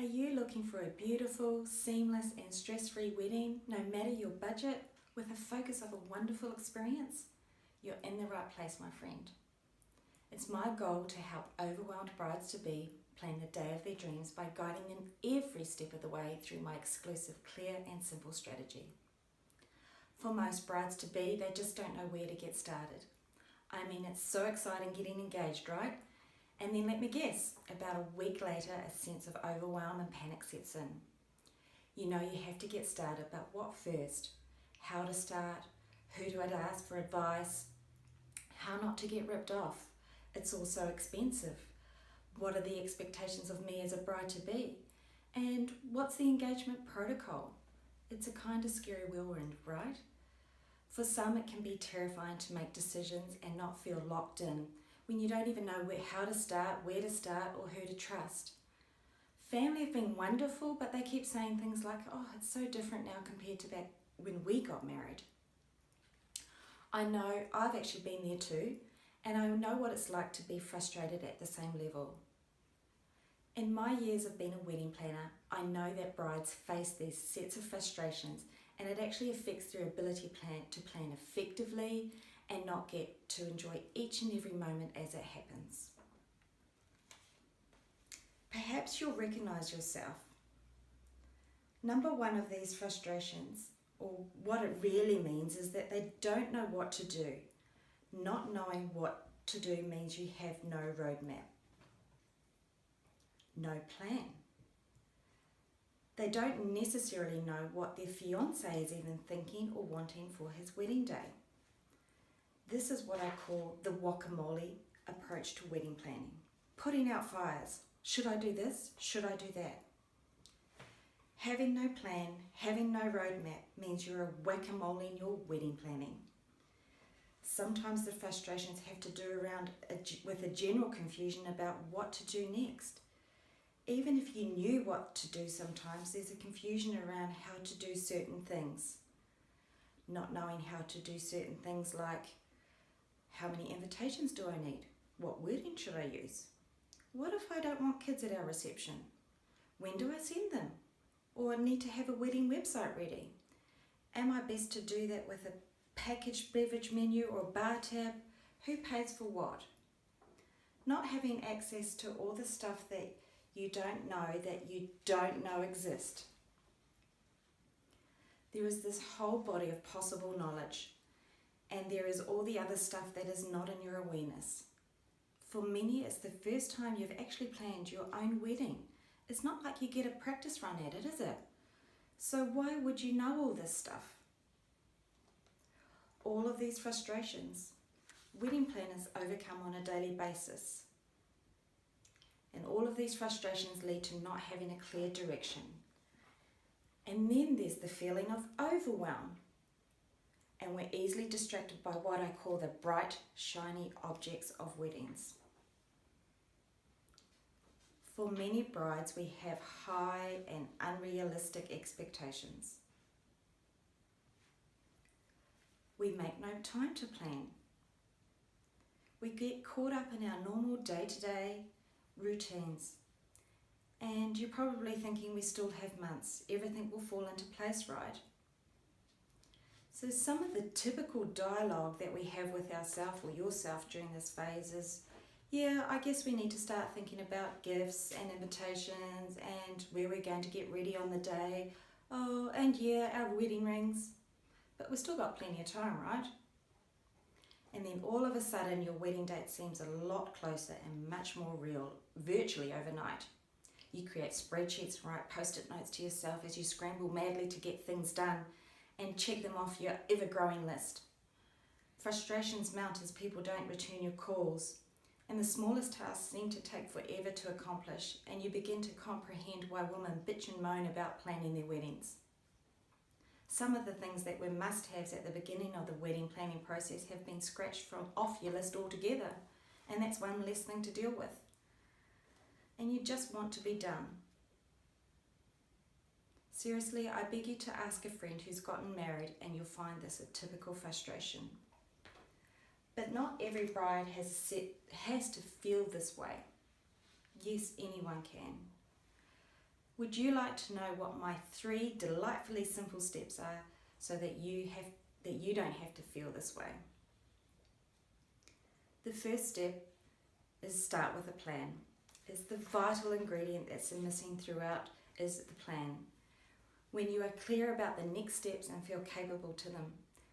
Are you looking for a beautiful, seamless and stress-free wedding, no matter your budget, with a focus of a wonderful experience? You're in the right place, my friend. It's my goal to help overwhelmed brides-to-be plan the day of their dreams by guiding them every step of the way through my exclusive, clear and simple strategy. For most brides-to-be, they just don't know where to get started. I mean, it's so exciting getting engaged, right? And then let me guess, about a week later, a sense of overwhelm and panic sets in. You know you have to get started, but what first? How to start? Who do I ask for advice? How not to get ripped off? It's all so expensive. What are the expectations of me as a bride-to-be? And what's the engagement protocol? It's a kind of scary whirlwind, right? For some, it can be terrifying to make decisions and not feel locked in when you don't even know how to start, where to start, or who to trust. Family have been wonderful, but they keep saying things like, oh, it's so different now compared to back when we got married. I know I've actually been there too, and I know what it's like to be frustrated at the same level. In my years of being a wedding planner, I know that brides face these sets of frustrations, and it actually affects their ability to plan effectively and not get to enjoy each and every moment as it happens. Perhaps you'll recognise yourself. Number one of these frustrations, or what it really means, is that they don't know what to do. Not knowing what to do means you have no roadmap, no plan. They don't necessarily know what their fiancé is even thinking or wanting for his wedding day. This is what I call the guacamole approach to wedding planning. Putting out fires. Should I do this? Should I do that? Having no plan, having no roadmap means you're a whack-a-mole in your wedding planning. Sometimes the frustrations have to do with a general confusion about what to do next. Even if you knew what to do, sometimes there's a confusion around how to do certain things. Not knowing how to do certain things like, how many invitations do I need? What wording should I use? What if I don't want kids at our reception? When do I send them? Or need to have a wedding website ready? Am I best to do that with a packaged beverage menu or bar tab? Who pays for what? Not having access to all the stuff that you don't know exist. There is this whole body of possible knowledge, and there is all the other stuff that is not in your awareness. For many, it's the first time you've actually planned your own wedding. It's not like you get a practice run at it, is it? So why would you know all this stuff? All of these frustrations, wedding planners overcome on a daily basis. And all of these frustrations lead to not having a clear direction. And then there's the feeling of overwhelm. And we're easily distracted by what I call the bright, shiny objects of weddings. For many brides, we have high and unrealistic expectations. We make no time to plan. We get caught up in our normal day-to-day routines. And you're probably thinking we still have months. Everything will fall into place, right? So some of the typical dialogue that we have with ourselves or yourself during this phase is, yeah, I guess we need to start thinking about gifts and invitations and where we're going to get ready on the day. Oh, and yeah, our wedding rings. But we've still got plenty of time, right? And then all of a sudden your wedding date seems a lot closer and much more real, virtually overnight. You create spreadsheets and write post-it notes to yourself as you scramble madly to get things done and check them off your ever-growing list. Frustrations mount as people don't return your calls, and the smallest tasks seem to take forever to accomplish, and you begin to comprehend why women bitch and moan about planning their weddings. Some of the things that were must-haves at the beginning of the wedding planning process have been scratched from off your list altogether, and that's one less thing to deal with. And you just want to be done. Seriously, I beg you to ask a friend who's gotten married and you'll find this a typical frustration. But not every bride has to feel this way. Yes, anyone can. Would you like to know what my 3 delightfully simple steps are so that you don't have to feel this way? The first step is start with a plan. It's the vital ingredient that's missing throughout is the plan. When you are clear about the next steps and feel capable to them,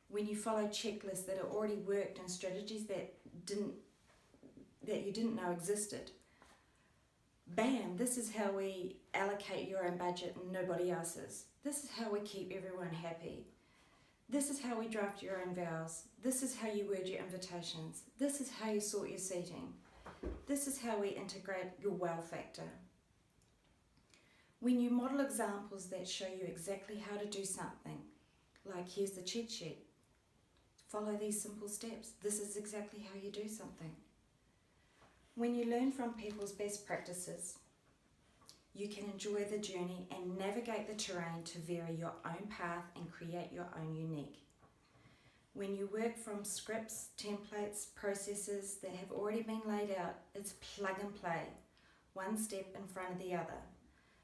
when you follow checklists that are already worked and strategies that you didn't know existed, bam, this is how we allocate your own budget and nobody else's. This is how we keep everyone happy. This is how we draft your own vows. This is how you word your invitations. This is how you sort your seating. This is how we integrate your wow factor. When you model examples that show you exactly how to do something, like here's the cheat sheet, follow these simple steps. This is exactly how you do something. When you learn from people's best practices, you can enjoy the journey and navigate the terrain to vary your own path and create your own unique. When you work from scripts, templates, processes that have already been laid out, it's plug and play, one step in front of the other,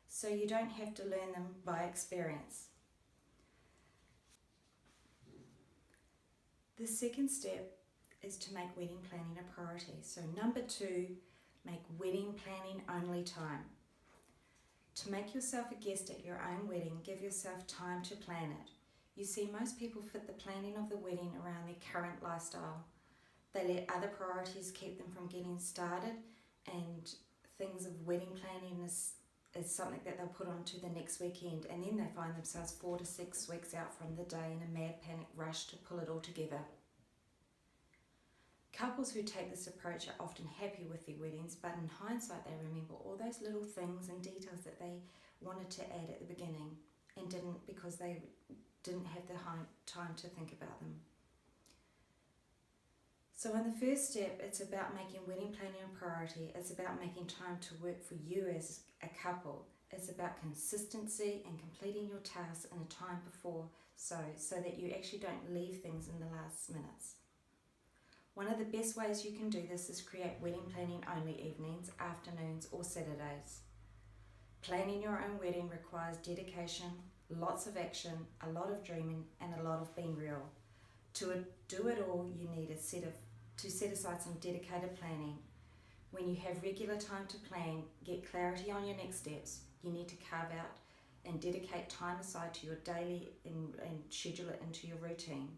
so you don't have to learn them by experience. The second step is to make wedding planning a priority. So number 2, make wedding planning only time. To make yourself a guest at your own wedding, give yourself time to plan it. You see, most people fit the planning of the wedding around their current lifestyle. They let other priorities keep them from getting started, and things of wedding planning is something that they'll put on to the next weekend, and then they find themselves 4 to 6 weeks out from the day in a mad panic rush to pull it all together. Couples who take this approach are often happy with their weddings, but in hindsight they remember all those little things and details that they wanted to add at the beginning and didn't, because they didn't have the time to think about them. So in the first step, it's about making wedding planning a priority. It's about making time to work for you as a couple. It's about consistency and completing your tasks in a time before, so that you actually don't leave things in the last minutes. One of the best ways you can do this is create wedding planning only evenings, afternoons or Saturdays. Planning your own wedding requires dedication, lots of action, a lot of dreaming and a lot of being real. To do it all, you need to set aside some dedicated planning. When you have regular time to plan, get clarity on your next steps, you need to carve out and dedicate time aside to your daily and schedule it into your routine.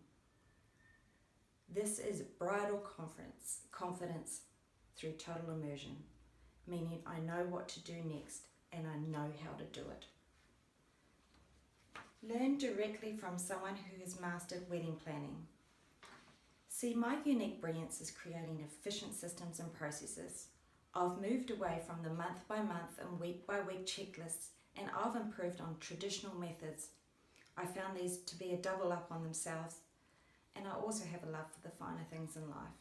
This is bridal confidence through total immersion, meaning I know what to do next and I know how to do it. Learn directly from someone who has mastered wedding planning. See, my unique brilliance is creating efficient systems and processes. I've moved away from the month by month and week by week checklists, and I've improved on traditional methods. I found these to be a double up on themselves, and I also have a love for the finer things in life.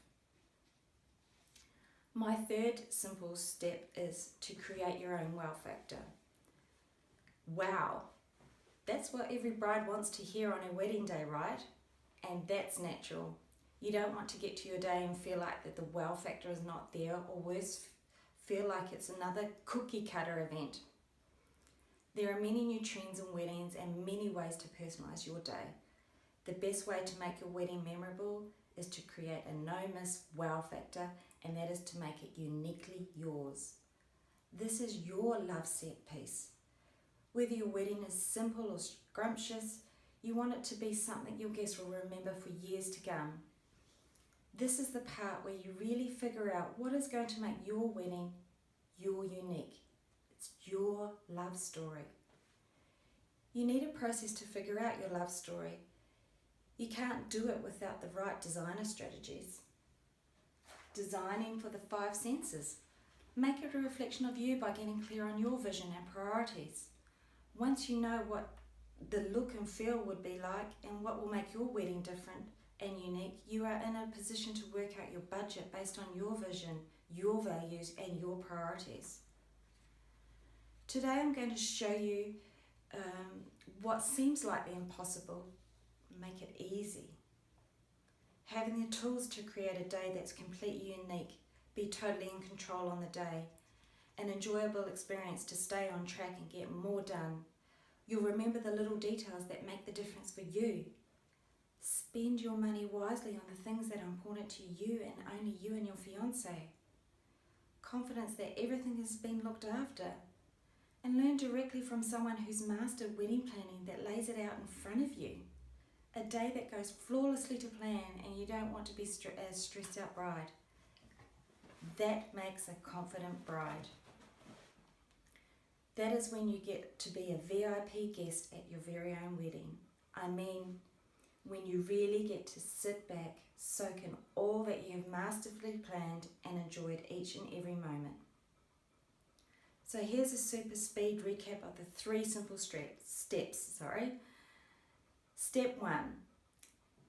My third simple step is to create your own wow factor. Wow, that's what every bride wants to hear on her wedding day, right? And that's natural. You don't want to get to your day and feel like that the wow factor is not there, or worse, feel like it's another cookie cutter event. There are many new trends in weddings and many ways to personalise your day. The best way to make your wedding memorable is to create a no-miss wow factor, and that is to make it uniquely yours. This is your love set piece. Whether your wedding is simple or scrumptious, you want it to be something your guests will remember for years to come. This is the part where you really figure out what is going to make your wedding your unique. It's your love story. You need a process to figure out your love story. You can't do it without the right designer strategies. Designing for the 5 senses. Make it a reflection of you by getting clear on your vision and priorities. Once you know what the look and feel would be like and what will make your wedding different and unique, you are in a position to work out your budget based on your vision, your values and your priorities. Today I'm going to show you what seems like the impossible. Make it easy. Having the tools to create a day that's completely unique. Be totally in control on the day. an enjoyable experience to stay on track and get more done. You'll remember the little details that make the difference for you. Spend your money wisely on the things that are important to you and only you and your fiancé. Confidence that everything has been looked after. And learn directly from someone who's mastered wedding planning that lays it out in front of you. A day that goes flawlessly to plan and you don't want to be as stressed out bride. That makes a confident bride. That is when you get to be a VIP guest at your very own wedding. I mean, when you really get to sit back, soak in all that you have masterfully planned and enjoyed each and every moment. So here's a super speed recap of the 3 simple steps. Step 1.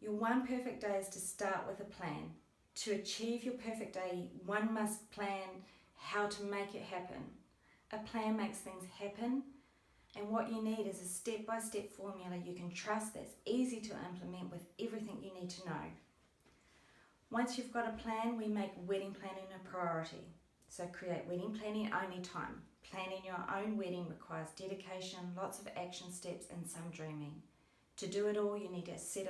Your one perfect day is to start with a plan. To achieve your perfect day, one must plan how to make it happen. A plan makes things happen, and what you need is a step-by-step formula you can trust that's easy to implement with everything you need to know. Once you've got a plan, we make wedding planning a priority. So create wedding planning only time. Planning your own wedding requires dedication, lots of action steps, and some dreaming. To do it all, you need to set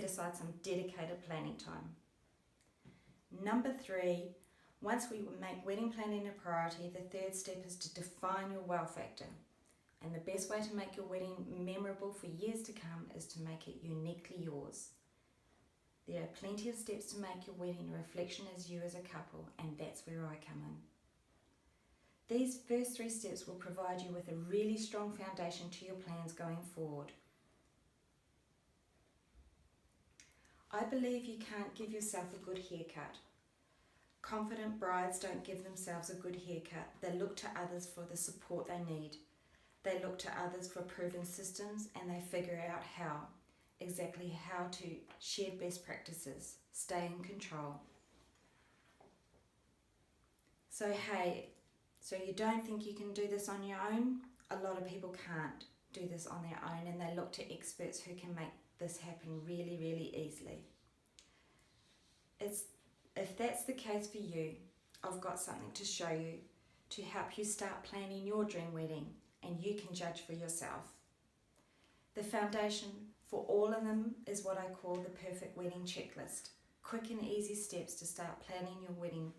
aside some dedicated planning time. Number 3, once we make wedding planning a priority, the 3rd step is to define your wow factor. And the best way to make your wedding memorable for years to come is to make it uniquely yours. There are plenty of steps to make your wedding a reflection as you as a couple, and that's where I come in. These first 3 steps will provide you with a really strong foundation to your plans going forward. I believe you can't give yourself a good haircut. Confident brides don't give themselves a good haircut. They look to others for the support they need. They look to others for proven systems, and they figure out exactly how to share best practices, stay in control. So you don't think you can do this on your own? A lot of people can't do this on their own, and they look to experts who can make this happen really, really easily. If that's the case for you, I've got something to show you to help you start planning your dream wedding, and you can judge for yourself. The foundation for all of them is what I call the perfect wedding checklist. Quick and easy steps to start planning your wedding,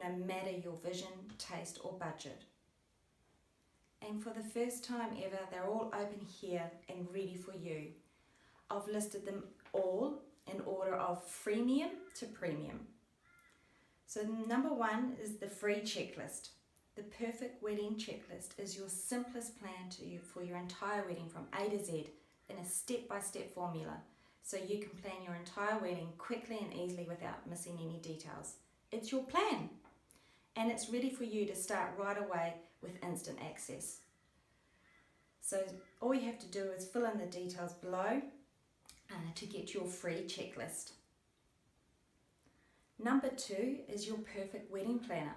no matter your vision, taste or budget. And for the first time ever, they're all open here and ready for you. I've listed them all in order of freemium to premium. So number 1 is the free checklist. The perfect wedding checklist is your simplest plan for your entire wedding from A to Z in a step-by-step formula, so you can plan your entire wedding quickly and easily without missing any details. It's your plan, and it's ready for you to start right away with instant access. So all you have to do is fill in the details below to get your free checklist. Number 2 is your perfect wedding planner.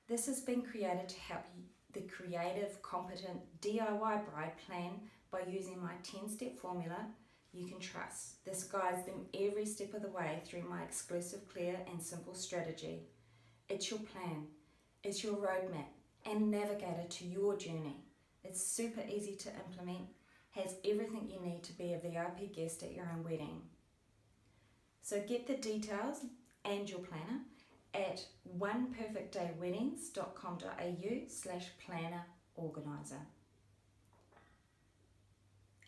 This has been created to help the creative, competent DIY bride plan by using my 10-step formula you can trust. This guides them every step of the way through my exclusive, clear and simple strategy. It's your plan, it's your roadmap and navigator to your journey. It's super easy to implement, has everything you need to be a VIP guest at your own wedding. So get the details and your planner at oneperfectdayweddings.com.au/planner organizer.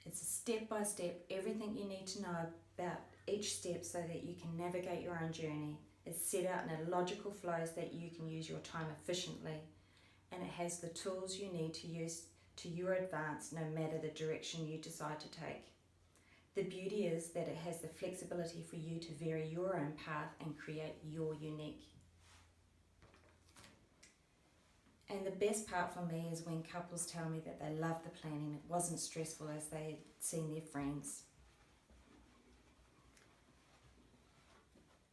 It's a step-by-step, everything you need to know about each step so that you can navigate your own journey. It's set out in a logical flow so that you can use your time efficiently, and it has the tools you need to use to your advance no matter the direction you decide to take. The beauty is that it has the flexibility for you to vary your own path and create your unique. And the best part for me is when couples tell me that they love the planning. It wasn't stressful as they had seen their friends.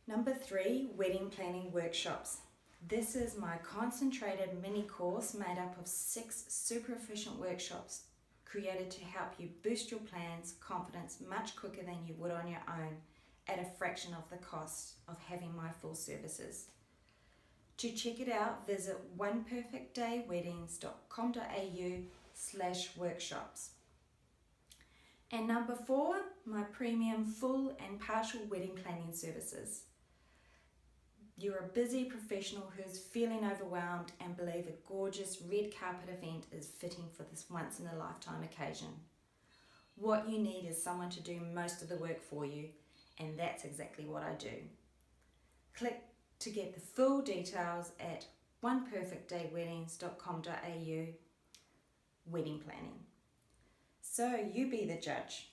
Number 3, wedding planning workshops. This is my concentrated mini course made up of 6 super efficient workshops created to help you boost your plans, confidence much quicker than you would on your own at a fraction of the cost of having my full services. To check it out, visit oneperfectdayweddings.com.au/workshops. And number 4, my premium full and partial wedding planning services. You're a busy professional who's feeling overwhelmed and believe a gorgeous red carpet event is fitting for this once in a lifetime occasion. What you need is someone to do most of the work for you, and that's exactly what I do. Click to get the full details at oneperfectdayweddings.com.au wedding planning. So you be the judge.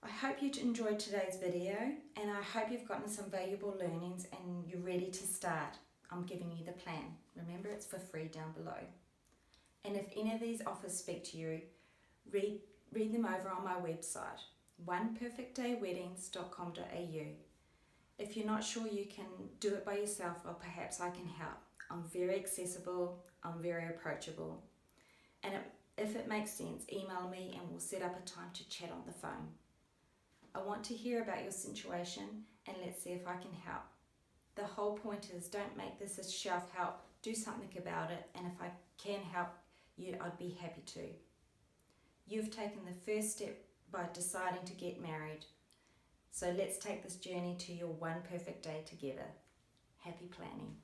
I hope you enjoyed today's video, and I hope you've gotten some valuable learnings and you're ready to start. I'm giving you the plan. Remember, it's for free down below. And if any of these offers speak to you, read them over on my website, oneperfectdayweddings.com.au. If you're not sure you can do it by yourself, or perhaps I can help. I'm very accessible, I'm very approachable. And if it makes sense, email me and we'll set up a time to chat on the phone. I want to hear about your situation and let's see if I can help. The whole point is, don't make this a shelf help, do something about it, and if I can help you, I'd be happy to. You've taken the first step by deciding to get married. So let's take this journey to your one perfect day together. Happy planning.